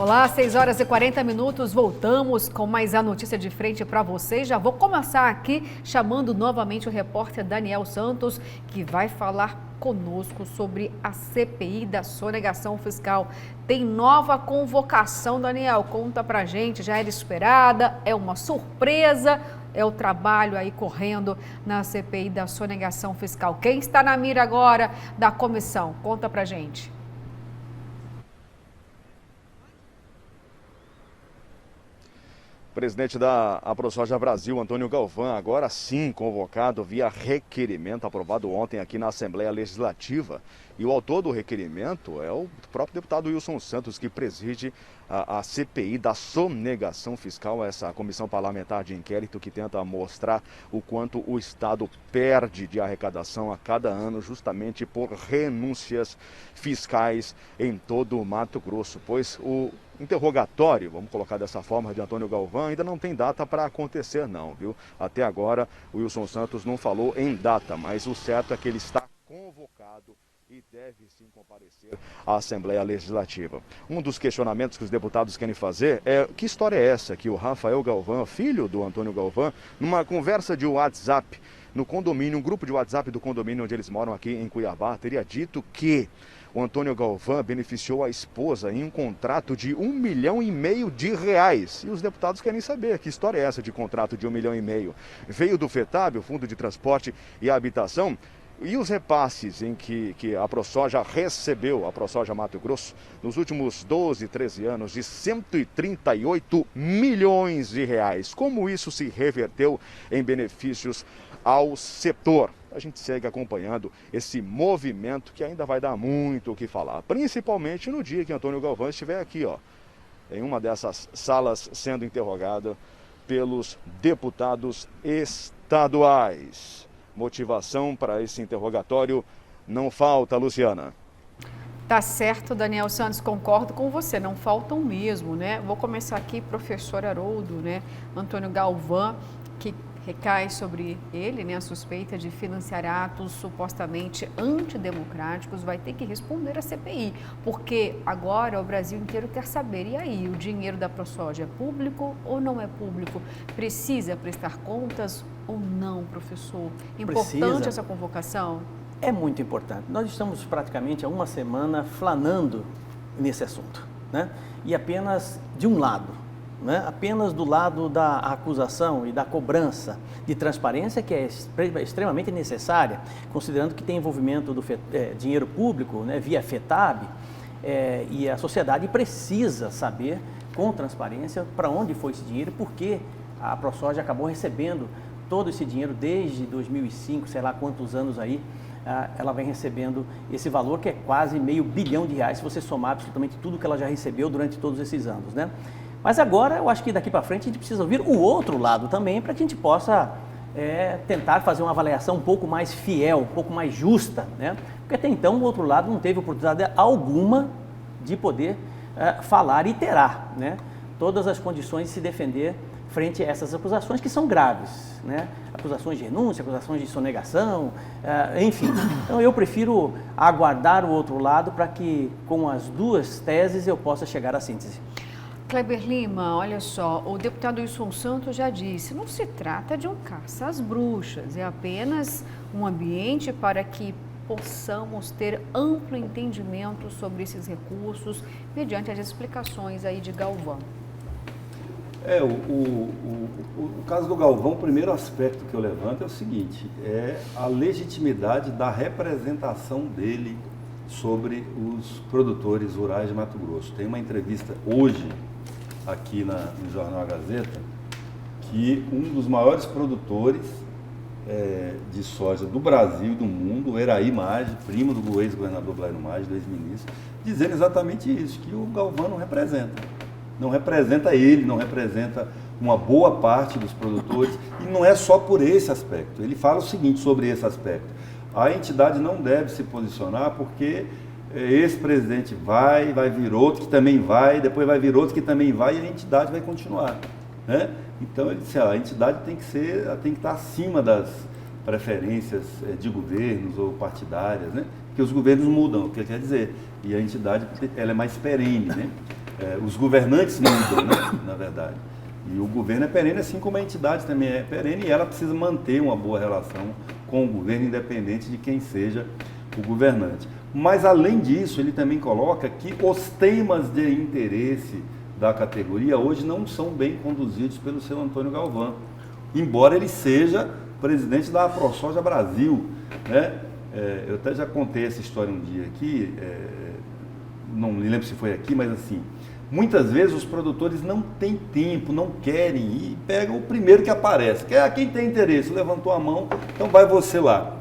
Olá, 6 horas e 40 minutos, voltamos com mais a notícia de frente para vocês. Já vou começar aqui chamando novamente o repórter Daniel Santos, que vai falar conosco sobre a CPI da sonegação fiscal. Tem nova convocação, Daniel, conta pra gente, já era esperada, é uma surpresa, é o trabalho aí correndo na CPI da sonegação fiscal. Quem está na mira agora da comissão? Conta pra gente. Presidente da AproSoja Brasil, Antônio Galvão, agora sim convocado via requerimento aprovado ontem aqui na Assembleia Legislativa. E o autor do requerimento é o próprio deputado Wilson Santos, que preside a CPI da sonegação fiscal, essa comissão parlamentar de inquérito que tenta mostrar o quanto o Estado perde de arrecadação a cada ano justamente por renúncias fiscais em todo o Mato Grosso, pois o interrogatório, vamos colocar dessa forma, de Antônio Galvão, ainda não tem data para acontecer não, viu? Até agora o Wilson Santos não falou em data, mas o certo é que ele está convocado e deve sim comparecer à Assembleia Legislativa. Um dos questionamentos que os deputados querem fazer é: que história é essa que o Rafael Galvão, filho do Antônio Galvão, numa conversa de WhatsApp no condomínio, um grupo de WhatsApp do condomínio onde eles moram aqui em Cuiabá, teria dito que o Antônio Galvão beneficiou a esposa em um contrato de R$1,5 milhão. E os deputados querem saber que história é essa de contrato de R$1,5 milhão. Veio do FETAB, o Fundo de Transporte e Habitação, e os repasses em que a AproSoja recebeu, a AproSoja Mato Grosso, nos últimos 12, 13 anos, de R$138 milhões. Como isso se reverteu em benefícios ao setor? A gente segue acompanhando esse movimento que ainda vai dar muito o que falar, principalmente no dia que Antônio Galvão estiver aqui, ó, em uma dessas salas sendo interrogado pelos deputados estaduais. Motivação para esse interrogatório não falta, Luciana. Tá certo, Daniel Santos, concordo com você, não faltam mesmo, né? Vou começar aqui, professor Haroldo, né? Antônio Galvão, que recai sobre ele, né, a suspeita de financiar atos supostamente antidemocráticos, vai ter que responder à CPI, porque agora o Brasil inteiro quer saber, e aí, o dinheiro da AproSoja é público ou não é público? Precisa prestar contas ou não, professor? Importante essa convocação? É muito importante. Nós estamos praticamente há uma semana flanando nesse assunto, né? E apenas de um lado. Né? Apenas do lado da acusação e da cobrança de transparência, que é extremamente necessária, considerando que tem envolvimento do dinheiro público, né, via FETAB, e a sociedade precisa saber com transparência para onde foi esse dinheiro, porque a AproSoja acabou recebendo todo esse dinheiro desde 2005, sei lá quantos anos aí, ela vem recebendo esse valor que é quase R$500 milhão, se você somar absolutamente tudo que ela já recebeu durante todos esses anos, né? Mas agora, eu acho que daqui para frente a gente precisa ouvir o outro lado também, para que a gente possa tentar fazer uma avaliação um pouco mais fiel, um pouco mais justa, né? Porque até então o outro lado não teve oportunidade alguma de poder falar e terá, né, todas as condições de se defender frente a essas acusações que são graves, né? Acusações de renúncia, acusações de sonegação, enfim. Então eu prefiro aguardar o outro lado para que com as duas teses eu possa chegar à síntese. Kleber Lima, olha só, o deputado Wilson Santos já disse, não se trata de um caça às bruxas, é apenas um ambiente para que possamos ter amplo entendimento sobre esses recursos, mediante as explicações aí de Galvão. O caso do Galvão, o primeiro aspecto que eu levanto é o seguinte, é a legitimidade da representação dele sobre os produtores rurais de Mato Grosso. Tem uma entrevista hoje, aqui no Jornal A Gazeta, que um dos maiores produtores de soja do Brasil e do mundo, o Eraí Maggi, primo do ex-governador Blairo Maggi, do ex-ministro, dizendo exatamente isso, que o Galvão não representa. Não representa ele, não representa uma boa parte dos produtores, e não é só por esse aspecto. Ele fala o seguinte sobre esse aspecto: a entidade não deve se posicionar porque esse presidente vai vir outro que também vai, depois vai vir outro que também vai, e a entidade vai continuar, né? Então ele disse, a entidade tem que estar acima das preferências de governos ou partidárias, né? Porque os governos mudam, o que quer dizer, e a entidade ela é mais perene, né? os governantes mudam, né, na verdade. E o governo é perene, assim como a entidade também é perene, e ela precisa manter uma boa relação com o governo, independente de quem seja o governante. Mas, além disso, ele também coloca que os temas de interesse da categoria hoje não são bem conduzidos pelo seu Antônio Galvão, embora ele seja presidente da AproSoja Brasil, né? Eu até já contei essa história um dia aqui, não me lembro se foi aqui, mas assim, muitas vezes os produtores não têm tempo, não querem e pegam o primeiro que aparece, que é quem tem interesse, levantou a mão, então vai você lá,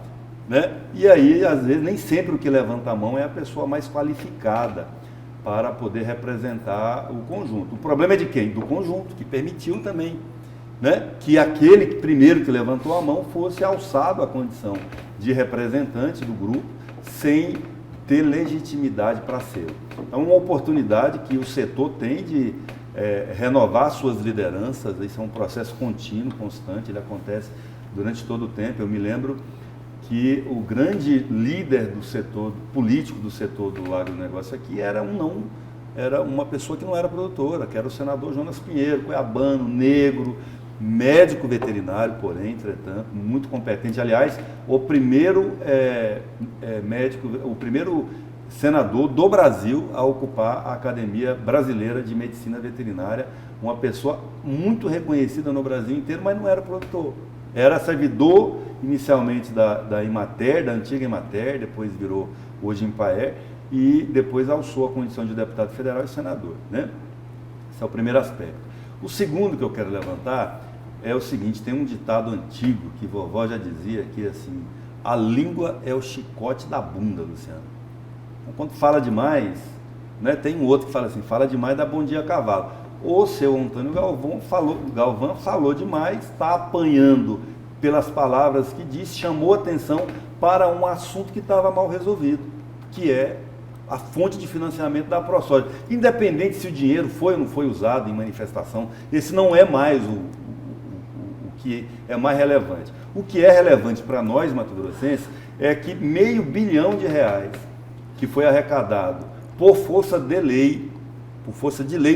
né? E aí, às vezes, nem sempre o que levanta a mão é a pessoa mais qualificada para poder representar o conjunto. O problema é de quem? Do conjunto, que permitiu também, né, que aquele primeiro que levantou a mão fosse alçado à condição de representante do grupo sem ter legitimidade para ser. Então, uma oportunidade que o setor tem de renovar suas lideranças. Isso é um processo contínuo, constante, ele acontece durante todo o tempo. Eu me lembro que o grande líder do setor político do setor do agronegócio aqui era uma pessoa que não era produtora, que era o senador Jonas Pinheiro, cuiabano, negro, médico veterinário, porém, entretanto, muito competente. Aliás, o primeiro o primeiro senador do Brasil a ocupar a Academia Brasileira de Medicina Veterinária, uma pessoa muito reconhecida no Brasil inteiro, mas não era produtor. Era servidor inicialmente da Emater, da antiga Emater, depois virou hoje Empaer, e depois alçou a condição de deputado federal e senador, né? Esse é o primeiro aspecto. O segundo que eu quero levantar é o seguinte: tem um ditado antigo que vovó já dizia que assim, a língua é o chicote da bunda, Luciano. Então, quando fala demais, né, tem um outro que fala assim, fala demais dá bom dia a cavalo. O seu Antônio Galvão falou demais, está apanhando pelas palavras que disse, chamou atenção para um assunto que estava mal resolvido, que é a fonte de financiamento da AproSoja. Independente se o dinheiro foi ou não foi usado em manifestação, esse não é mais o que é mais relevante. O que é relevante para nós, mato-grossenses, é que R$500 bilhão que foi arrecadado por força de lei,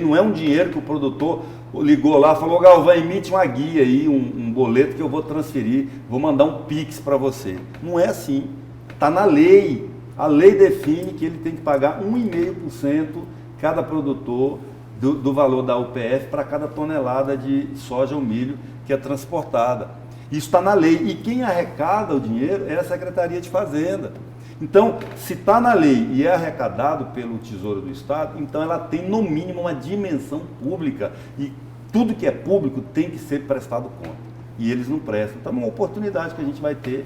não é um dinheiro que o produtor ligou lá, falou, Galvão, emite uma guia aí, um boleto que eu vou transferir, vou mandar um Pix para você. Não é assim, está na lei. A lei define que ele tem que pagar 1,5% cada produtor do valor da UPF para cada tonelada de soja ou milho que é transportada. Isso está na lei. E quem arrecada o dinheiro é a Secretaria de Fazenda. Então, se está na lei e é arrecadado pelo Tesouro do Estado, então ela tem no mínimo uma dimensão pública. E tudo que é público tem que ser prestado conta. E eles não prestam. Então é uma oportunidade que a gente vai ter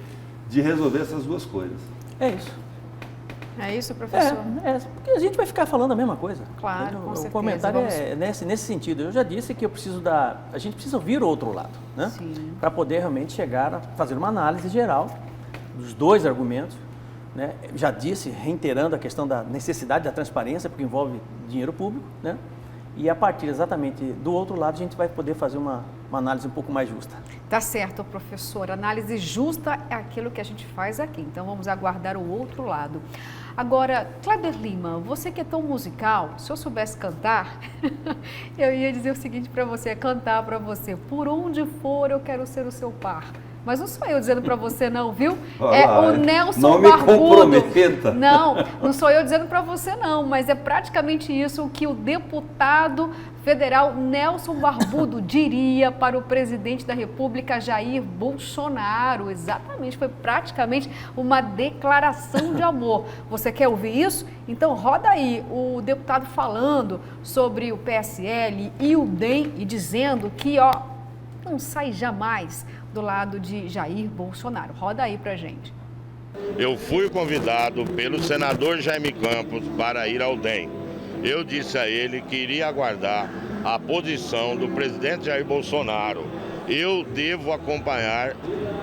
de resolver essas duas coisas. É isso. É isso, professor? Porque a gente vai ficar falando a mesma coisa. Claro, com certeza. O comentário é nesse sentido. Eu já disse que a gente precisa ouvir o outro lado, né? Para poder realmente chegar a fazer uma análise geral dos dois argumentos, né? Já disse, reiterando a questão da necessidade da transparência, porque envolve dinheiro público, né? E a partir exatamente do outro lado, a gente vai poder fazer uma análise um pouco mais justa. Tá certo, professor. Análise justa é aquilo que a gente faz aqui. Então, vamos aguardar o outro lado. Agora, Kleber Lima, você que é tão musical, se eu soubesse cantar, eu ia dizer o seguinte para você, cantar para você. Por onde for, eu quero ser o seu par. Mas não sou eu dizendo para você não, viu? O Nelson Barbudo. Não sou eu dizendo para você não, mas é praticamente isso que o deputado federal Nelson Barbudo diria para o presidente da República, Jair Bolsonaro. Exatamente, foi praticamente uma declaração de amor. Você quer ouvir isso? Então roda aí o deputado falando sobre o PSL e o DEM e dizendo que, não sai jamais do lado de Jair Bolsonaro. Roda aí pra gente. Eu fui convidado pelo senador Jaime Campos para ir ao DEM. Eu disse a ele que iria aguardar a posição do presidente Jair Bolsonaro. Eu devo acompanhar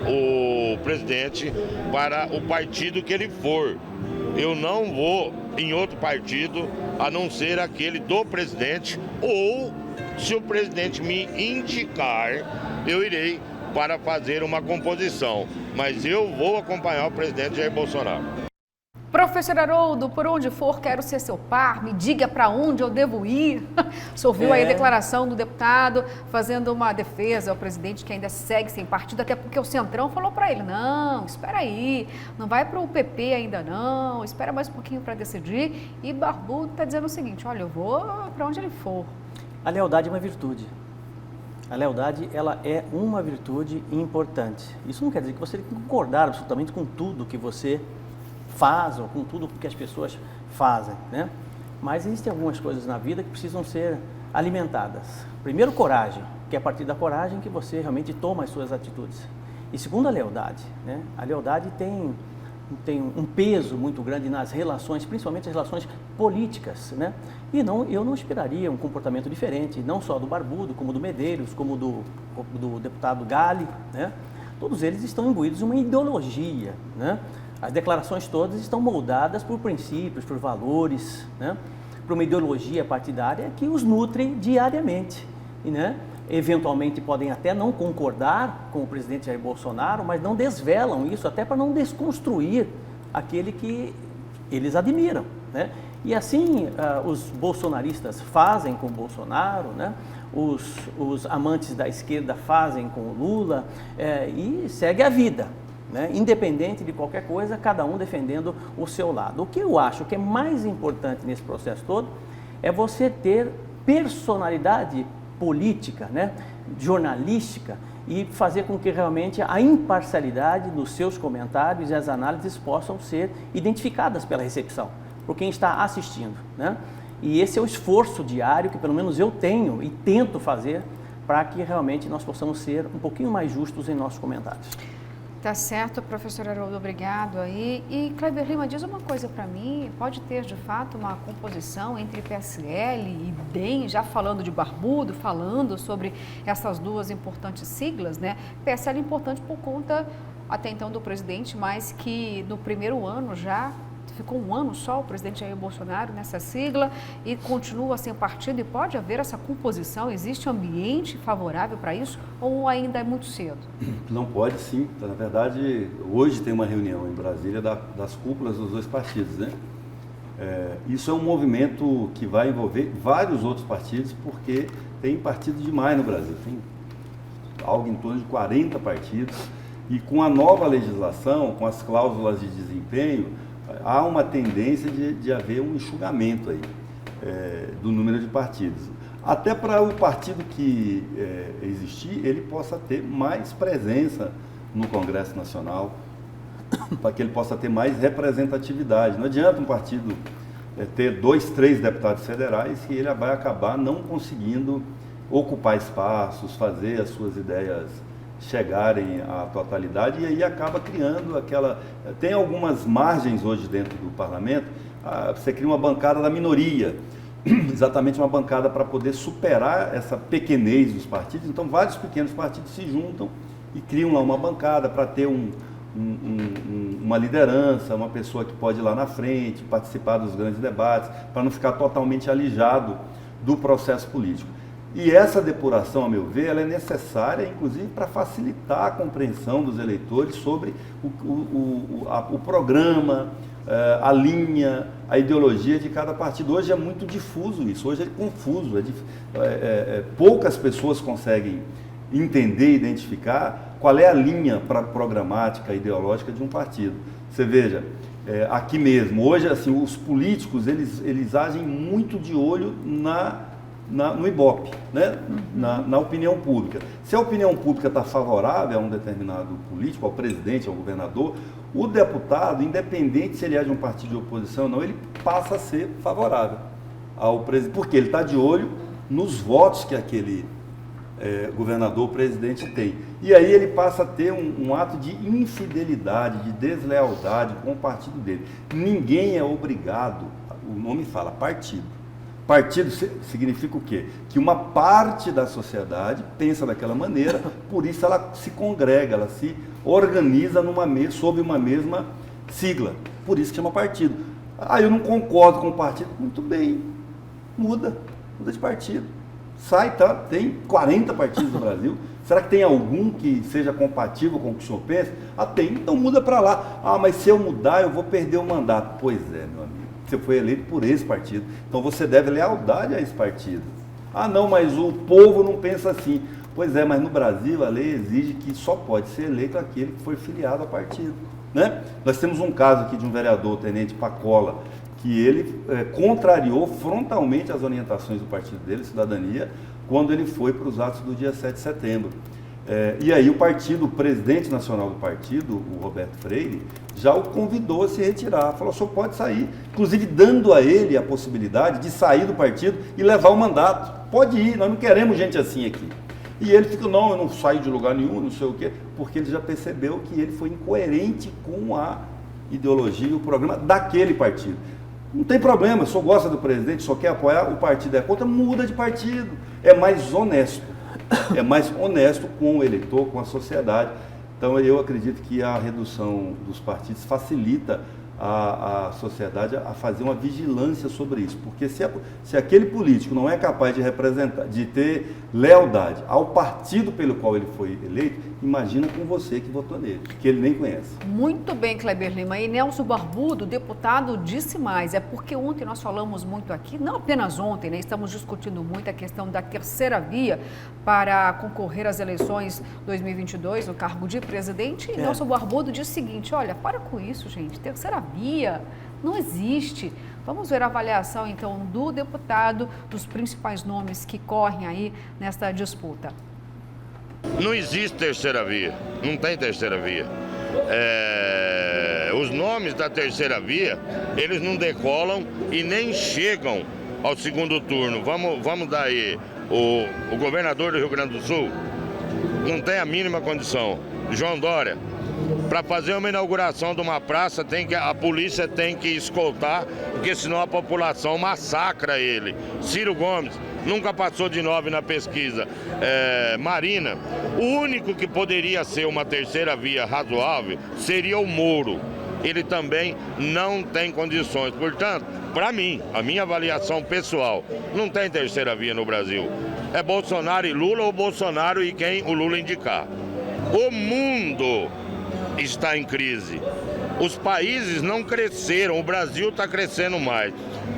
o presidente para o partido que ele for. Eu não vou em outro partido a não ser aquele do presidente, ou se o presidente me indicar, eu irei para fazer uma composição, mas eu vou acompanhar o presidente Jair Bolsonaro. Professor Haroldo, por onde for, quero ser seu par, me diga para onde eu devo ir. O senhor viu aí a declaração do deputado fazendo uma defesa ao presidente que ainda segue sem partido, até porque o Centrão falou para ele, não, espera aí, não vai para o PP ainda não, espera mais um pouquinho para decidir. E Barbudo está dizendo o seguinte, olha, eu vou para onde ele for. A lealdade é uma virtude. A lealdade, ela é uma virtude importante. Isso não quer dizer que você tem que concordar absolutamente com tudo que você faz ou com tudo que as pessoas fazem, né? Mas existem algumas coisas na vida que precisam ser alimentadas. Primeiro, coragem, que é a partir da coragem que você realmente toma as suas atitudes. E segundo, a lealdade, né? A lealdade tem um peso muito grande nas relações, principalmente as relações políticas, né? E eu não esperaria um comportamento diferente, não só do Barbudo, como do Medeiros, como do deputado Galli, né? Todos eles estão imbuídos em uma ideologia, né? As declarações todas estão moldadas por princípios, por valores, né? Por uma ideologia partidária que os nutre diariamente, e, né? Eventualmente podem até não concordar com o presidente Jair Bolsonaro, mas não desvelam isso, até para não desconstruir aquele que eles admiram, né? E assim os bolsonaristas fazem com o Bolsonaro, né? Os amantes da esquerda fazem com o Lula, e segue a vida, né? Independente de qualquer coisa, cada um defendendo o seu lado. O que eu acho que é mais importante nesse processo todo é você ter personalidade política, né, jornalística, e fazer com que realmente a imparcialidade nos seus comentários e as análises possam ser identificadas pela recepção, por quem está assistindo, né? E esse é o esforço diário que pelo menos eu tenho e tento fazer para que realmente nós possamos ser um pouquinho mais justos em nossos comentários. Tá certo, professor Haroldo, obrigado aí. E Kleber Lima, diz uma coisa para mim, pode ter de fato uma composição entre PSL e DEM, já falando de Barbudo, falando sobre essas duas importantes siglas, né? PSL é importante por conta, até então, do presidente, mas que no primeiro ano já ficou um ano só o presidente Jair Bolsonaro nessa sigla e continua sem partido, e pode haver essa composição? Existe ambiente favorável para isso ou ainda é muito cedo? Não pode, sim. Na verdade, hoje tem uma reunião em Brasília das cúpulas dos dois partidos, né? Isso é um movimento que vai envolver vários outros partidos, porque tem partido demais no Brasil, tem algo em torno de 40 partidos, e com a nova legislação, com as cláusulas de desempenho, há uma tendência de haver um enxugamento aí, do número de partidos. Até para o partido que existir, ele possa ter mais presença no Congresso Nacional, para que ele possa ter mais representatividade. Não adianta um partido ter 2, 3 deputados federais e ele vai acabar não conseguindo ocupar espaços, fazer as suas ideias chegarem à totalidade, e aí acaba criando aquela... Tem algumas margens hoje dentro do parlamento, você cria uma bancada da minoria, exatamente uma bancada para poder superar essa pequenez dos partidos. Então vários pequenos partidos se juntam e criam lá uma bancada para ter uma liderança, uma pessoa que pode ir lá na frente, participar dos grandes debates, para não ficar totalmente alijado do processo político. E essa depuração, a meu ver, ela é necessária, inclusive, para facilitar a compreensão dos eleitores sobre o programa, a linha, a ideologia de cada partido. Hoje é muito difuso isso, hoje é confuso, poucas pessoas conseguem entender e identificar qual é a linha programática, ideológica de um partido. Você veja, aqui mesmo, hoje assim, os políticos, eles agem muito de olho no Ibope, né? Na opinião pública. Se a opinião pública está favorável a um determinado político, ao presidente, ao governador, o deputado, independente se ele é de um partido de oposição ou não, ele passa a ser favorável ao presidente, porque ele está de olho nos votos que aquele governador, presidente tem. E aí ele passa a ter um ato de infidelidade, de deslealdade com o partido dele. Ninguém é obrigado, o nome fala partido. Partido significa o quê? Que uma parte da sociedade pensa daquela maneira, por isso ela se congrega, ela se organiza sob uma mesma sigla. Por isso que chama partido. Eu não concordo com o partido. Muito bem, muda de partido. Sai, tá? Tem 40 partidos no Brasil, Será que tem algum que seja compatível com o que o senhor pensa? Ah, tem, então muda para lá. Ah, mas se eu mudar, eu vou perder o mandato. Pois é, meu amigo, você foi eleito por esse partido, então você deve lealdade a esse partido. Ah, não, mas o povo não pensa assim. Pois é, mas no Brasil a lei exige que só pode ser eleito aquele que foi filiado ao partido, né? Nós temos um caso aqui de um vereador, o Tenente Pacola, que ele contrariou frontalmente as orientações do partido dele, Cidadania, quando ele foi para os atos do dia 7 de setembro. E aí o partido, o presidente nacional do partido, o Roberto Freire, já o convidou a se retirar. Falou, o senhor pode sair, inclusive dando a ele a possibilidade de sair do partido e levar o mandato. Pode ir, nós não queremos gente assim aqui. E ele fica, não, eu não saio de lugar nenhum, não sei o quê, porque ele já percebeu que ele foi incoerente com a ideologia e o programa daquele partido. Não tem problema, o senhor gosta do presidente, só quer apoiar, o partido é contra, muda de partido. É mais honesto. É mais honesto com o eleitor, com a sociedade. Então eu acredito que a redução dos partidos facilita a sociedade a fazer uma vigilância sobre isso. Porque se aquele político não é capaz de representar, de ter lealdade ao partido pelo qual ele foi eleito, imagina com você que votou nele, que ele nem conhece. Muito bem, Kleber Lima. E Nelson Barbudo, deputado, disse mais. É porque ontem nós falamos muito aqui, não apenas ontem, né? Estamos discutindo muito a questão da terceira via para concorrer às eleições 2022, no cargo de presidente. E Nelson Barbudo disse o seguinte, olha, para com isso, gente. Terceira via não existe. Vamos ver a avaliação, então, do deputado, dos principais nomes que correm aí nesta disputa. Não existe terceira via, não tem terceira via. Os nomes da terceira via, eles não decolam e nem chegam ao segundo turno. Vamos dar aí, o governador do Rio Grande do Sul não tem a mínima condição. João Dória, para fazer uma inauguração de uma praça, a polícia tem que escoltar, porque senão a população massacra ele. Ciro Gomes nunca passou de 9 na pesquisa. Marina, o único que poderia ser uma terceira via razoável seria o Moro. Ele também não tem condições. Portanto, para mim, a minha avaliação pessoal, não tem terceira via no Brasil. É Bolsonaro e Lula ou Bolsonaro e quem o Lula indicar. O mundo está em crise. Os países não cresceram, o Brasil está crescendo mais.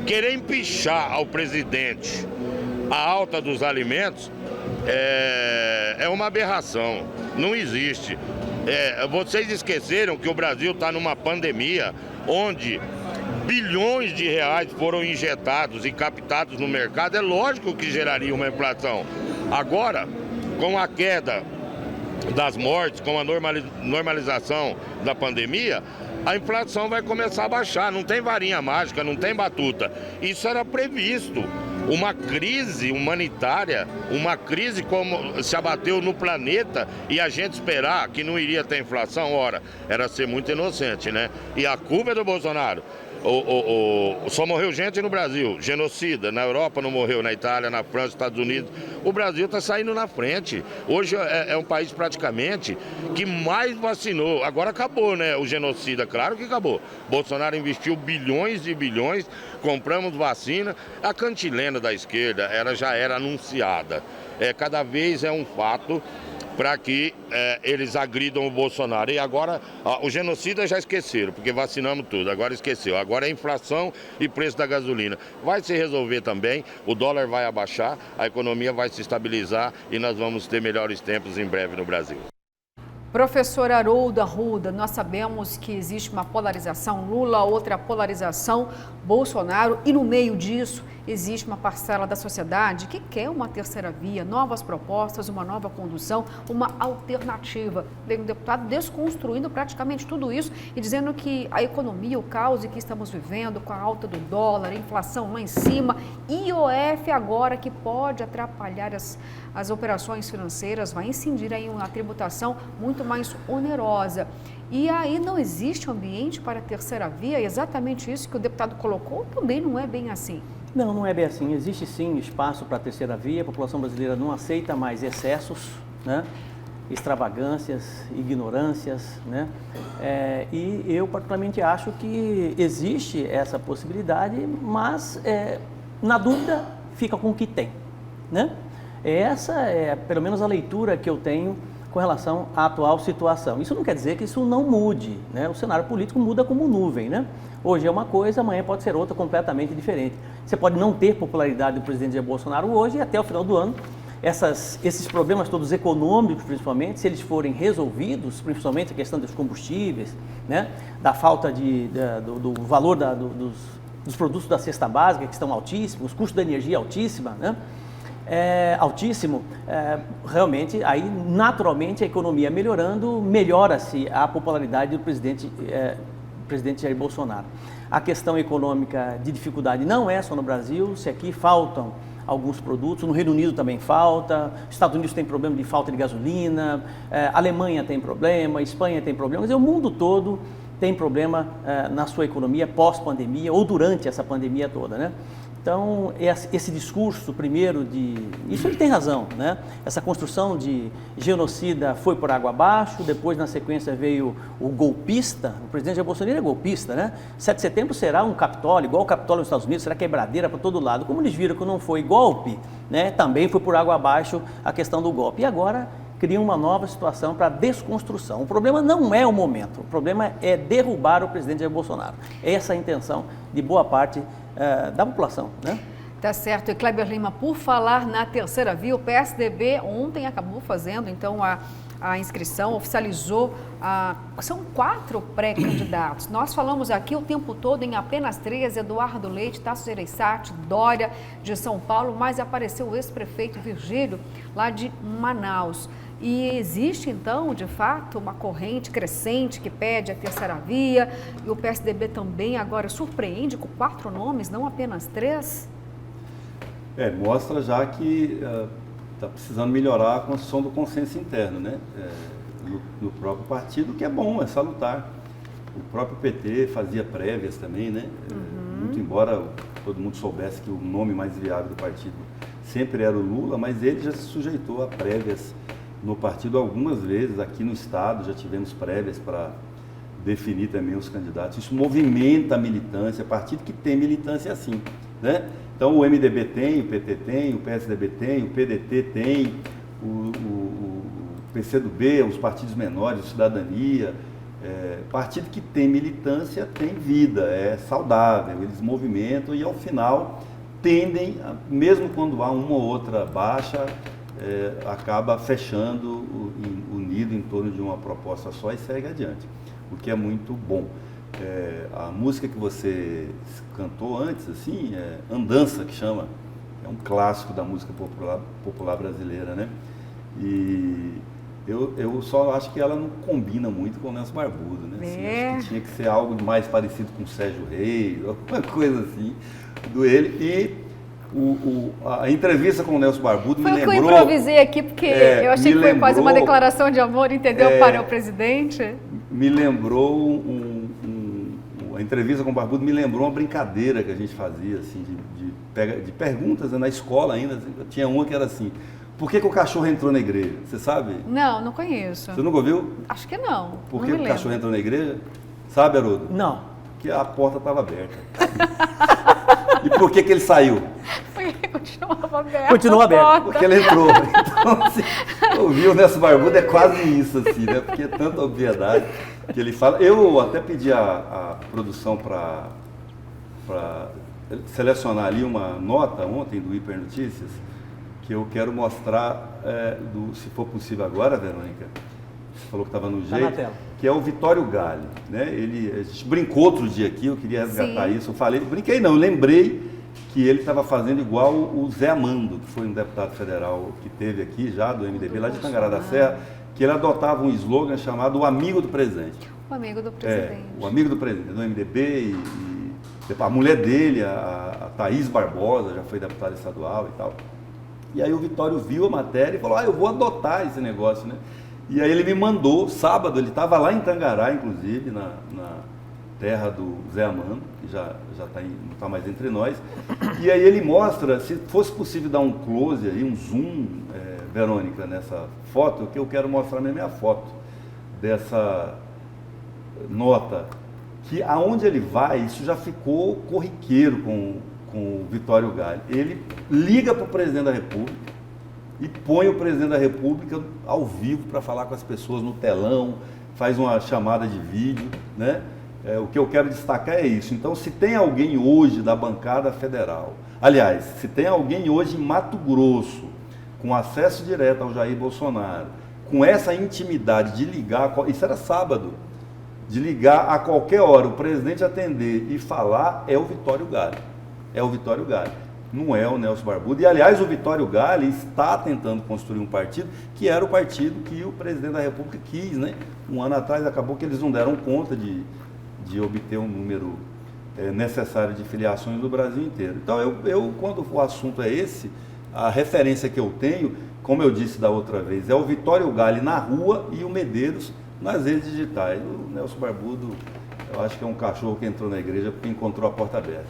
Querer empichar ao presidente a alta dos alimentos é uma aberração, não existe. Vocês esqueceram que o Brasil está numa pandemia onde bilhões de reais foram injetados e captados no mercado, é lógico que geraria uma inflação. Agora, com a queda das mortes, com a normalização da pandemia, a inflação vai começar a baixar, não tem varinha mágica, não tem batuta. Isso era previsto. Uma crise humanitária, uma crise como se abateu no planeta e a gente esperar que não iria ter inflação, ora, era ser muito inocente, né? E a culpa é do Bolsonaro. Só morreu gente no Brasil, genocida, na Europa não morreu, na Itália, na França, Estados Unidos. O Brasil está saindo na frente. Hoje é um país praticamente que mais vacinou. Agora acabou, né? O genocida, claro que acabou. Bolsonaro investiu bilhões e bilhões, compramos vacina. A cantilena da esquerda, ela já era anunciada. Cada vez é um fato para que eles agridam o Bolsonaro. E agora, os genocidas já esqueceram, porque vacinamos tudo, agora esqueceu. Agora é inflação e preço da gasolina. Vai se resolver também, o dólar vai abaixar, a economia vai se estabilizar e nós vamos ter melhores tempos em breve no Brasil. Professor Haroldo Arruda, nós sabemos que existe uma polarização Lula, outra polarização Bolsonaro, e no meio disso existe uma parcela da sociedade que quer uma terceira via, novas propostas, uma nova condução, uma alternativa. Vem um deputado desconstruindo praticamente tudo isso e dizendo que a economia, o caos que estamos vivendo, com a alta do dólar, a inflação lá em cima, IOF agora que pode atrapalhar as operações financeiras, vai incidir aí uma tributação muito mais onerosa. E aí não existe um ambiente para a terceira via, exatamente isso que o deputado colocou, também não é bem assim. Não, não é bem assim. Existe sim espaço para a terceira via, a população brasileira não aceita mais excessos, né? Extravagâncias, ignorâncias, né? E eu particularmente acho que existe essa possibilidade, mas na dúvida fica com o que tem, né? Essa é, pelo menos, a leitura que eu tenho com relação à atual situação. Isso não quer dizer que isso não mude, né? O cenário político muda como nuvem, né? Hoje é uma coisa, amanhã pode ser outra completamente diferente. Você pode não ter popularidade do presidente Jair Bolsonaro hoje e até o final do ano, esses problemas todos econômicos, principalmente, se eles forem resolvidos, principalmente a questão dos combustíveis, né? Da falta do valor dos produtos da cesta básica, que estão altíssimos, os custos da energia altíssima, né? Altíssimo, realmente, aí naturalmente a economia melhorando, melhora-se a popularidade do presidente Jair Bolsonaro. A questão econômica de dificuldade não é só no Brasil, se aqui faltam alguns produtos, no Reino Unido também falta, Estados Unidos tem problema de falta de gasolina, Alemanha tem problema, Espanha tem problema, quer dizer, o mundo todo tem problema na sua economia pós-pandemia ou durante essa pandemia toda, né? Então, esse discurso, primeiro, isso ele tem razão, né? Essa construção de genocida foi por água abaixo, depois, na sequência, veio o golpista, o presidente Jair Bolsonaro é golpista, né? 7 de setembro será um Capitólio, igual o Capitólio nos Estados Unidos, será quebradeira para todo lado. Como eles viram que não foi golpe, né? Também foi por água abaixo a questão do golpe. E agora cria uma nova situação para desconstrução. O problema não é o momento, o problema é derrubar o presidente Jair Bolsonaro. Essa é a intenção de boa parte da população, né? Tá certo. E Kleber Lima, por falar na terceira via, o PSDB ontem acabou fazendo então a inscrição, oficializou, são 4 pré-candidatos. Nós falamos aqui o tempo todo em apenas 3, Eduardo Leite, Tasso Gereissati, Dória de São Paulo, mas apareceu o ex-prefeito Virgílio lá de Manaus. E existe, então, de fato, uma corrente crescente que pede a terceira via, e o PSDB também agora surpreende com 4 nomes, não apenas 3? Mostra já que está precisando melhorar a construção do consenso interno, né? No próprio partido, que é bom, é salutar. O próprio PT fazia prévias também, né? Muito embora todo mundo soubesse que o nome mais viável do partido sempre era o Lula, mas ele já se sujeitou a prévias no partido algumas vezes. Aqui no estado já tivemos prévias para definir também os candidatos. Isso movimenta a militância, partido que tem militância assim, né? Então o MDB tem, o PT tem, o PSDB tem, o PDT tem, o PCdoB, os partidos menores, o Cidadania. Partido que tem militância tem vida, é saudável, eles movimentam e ao final tendem, mesmo quando há uma ou outra baixa, acaba fechando unido em torno de uma proposta só e segue adiante, o que é muito bom. A música que você cantou antes, assim, Andança, que chama, é um clássico da música popular brasileira, né? E eu só acho que ela não combina muito com o Nelson Barbudo, né? Assim, acho que tinha que ser algo mais parecido com o Sérgio Reis, alguma coisa assim, do ele. E a entrevista com o Nelson Barbudo me lembrou... Foi o que eu improvisei aqui, porque eu achei que foi quase uma declaração de amor, entendeu, para o presidente? Me lembrou a entrevista com o Barbudo me lembrou uma brincadeira que a gente fazia, assim, de perguntas, né, na escola ainda. Assim, tinha uma que era assim: por que o cachorro entrou na igreja? Você sabe? Não conheço. Você nunca ouviu? Acho que não. Por que o cachorro entrou na igreja? Sabe, Haroldo? Não. Porque a porta estava aberta. E por que ele saiu? Porque continuava aberto. Continua aberto. Porque ele entrou. Então, assim, ouvir o Nelson Barbudo é quase isso, assim, né? Porque é tanta obviedade que ele fala. Eu até pedi a produção para selecionar ali uma nota ontem do Hiper Notícias, que eu quero mostrar, se for possível agora, Verônica, você falou que estava no jeito, na tela. Que é o Vitório Gale, né? A gente brincou outro dia aqui, eu queria resgatar isso, eu lembrei que ele estava fazendo igual o Zé Amando, que foi um deputado federal que teve aqui já, do MDB, lá de Tangará da Serra, que ele adotava um slogan chamado o amigo do presidente. O amigo do presidente. O amigo do presidente, do MDB, e a mulher dele, a Thaís Barbosa, já foi deputada estadual e tal. E aí o Vitório viu a matéria e falou: eu vou adotar esse negócio, né? E aí ele me mandou, sábado, ele estava lá em Tangará, inclusive, na terra do Zé Amando, que já não está mais entre nós. E aí ele mostra, se fosse possível dar um close aí, um zoom, Verônica, nessa foto, que eu quero mostrar mesmo é a foto dessa nota, que aonde ele vai, isso já ficou corriqueiro com o Vitório Gale. Ele liga para o presidente da República, e põe o presidente da República ao vivo para falar com as pessoas no telão, faz uma chamada de vídeo, né? O que eu quero destacar é isso. Então, se tem alguém hoje da bancada federal, aliás, se tem alguém hoje em Mato Grosso, com acesso direto ao Jair Bolsonaro, com essa intimidade de ligar, isso era sábado, de ligar a qualquer hora, o presidente atender e falar, é o Vitório Gale. É o Vitório Gale, não é o Nelson Barbudo. E, aliás, o Vitório Gale está tentando construir um partido que era o partido que o presidente da República quis, né? Um ano atrás acabou que eles não deram conta de obter um número necessário de filiações do Brasil inteiro. Então, eu, quando o assunto é esse, a referência que eu tenho, como eu disse da outra vez, é o Vitório Gale na rua e o Medeiros nas redes digitais. O Nelson Barbudo, eu acho que é um cachorro que entrou na igreja porque encontrou a porta aberta.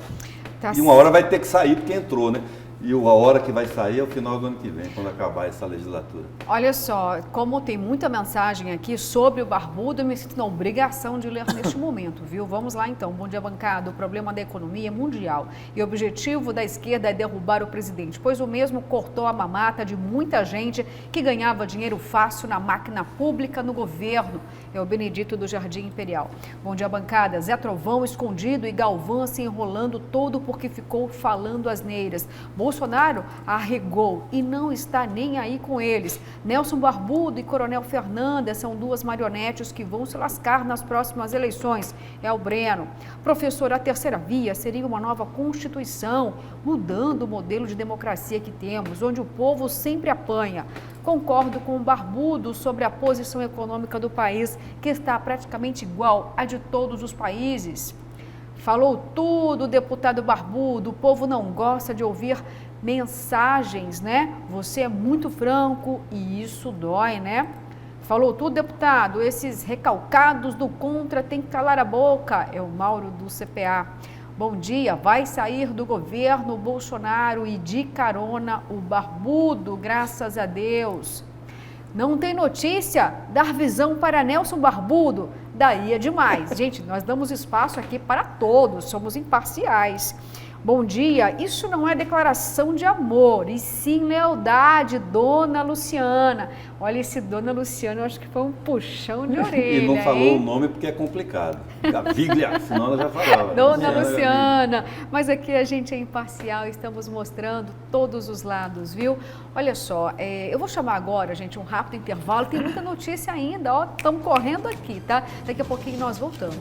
Tá, e uma hora vai ter que sair porque entrou, né? E a hora que vai sair é o final do ano que vem, quando acabar essa legislatura. Olha só, como tem muita mensagem aqui sobre o Barbudo, eu me sinto na obrigação de ler neste momento, viu? Vamos lá então. Bom dia, bancada. O problema da economia é mundial e o objetivo da esquerda é derrubar o presidente, pois o mesmo cortou a mamata de muita gente que ganhava dinheiro fácil na máquina pública no governo. É o Benedito do Jardim Imperial. Bom dia, bancada. Zé Trovão escondido e Galvão se enrolando todo porque ficou falando asneiras. Bolsonaro arregou e não está nem aí com eles. Nelson Barbudo e Coronel Fernandes são duas marionetes que vão se lascar nas próximas eleições. É o Breno. Professor, a terceira via seria uma nova Constituição, mudando o modelo de democracia que temos, onde o povo sempre apanha. Concordo com o Barbudo sobre a posição econômica do país, que está praticamente igual à de todos os países. Falou tudo, deputado Barbudo. O povo não gosta de ouvir mensagens, né? Você é muito franco e isso dói, né? Falou tudo, deputado. Esses recalcados do contra têm que calar a boca. É o Mauro do CPA. Bom dia. Vai sair do governo Bolsonaro e de carona o Barbudo, graças a Deus. Não tem notícia? Dar visão para Nelson Barbudo? Daí é demais. Gente, nós damos espaço aqui para todos, somos imparciais. Bom dia, isso não é declaração de amor, e sim lealdade, Dona Luciana. Olha, esse Dona Luciana, eu acho que foi um puxão de orelha. E não falou hein? o nome porque é complicado. Gaviglia, senão ela já falava. Dona Luciana, mas aqui a gente é imparcial, estamos mostrando todos os lados, viu? Olha só, eu vou chamar agora, gente, um rápido intervalo, tem muita notícia ainda, ó, estamos correndo aqui, tá? Daqui a pouquinho nós voltamos.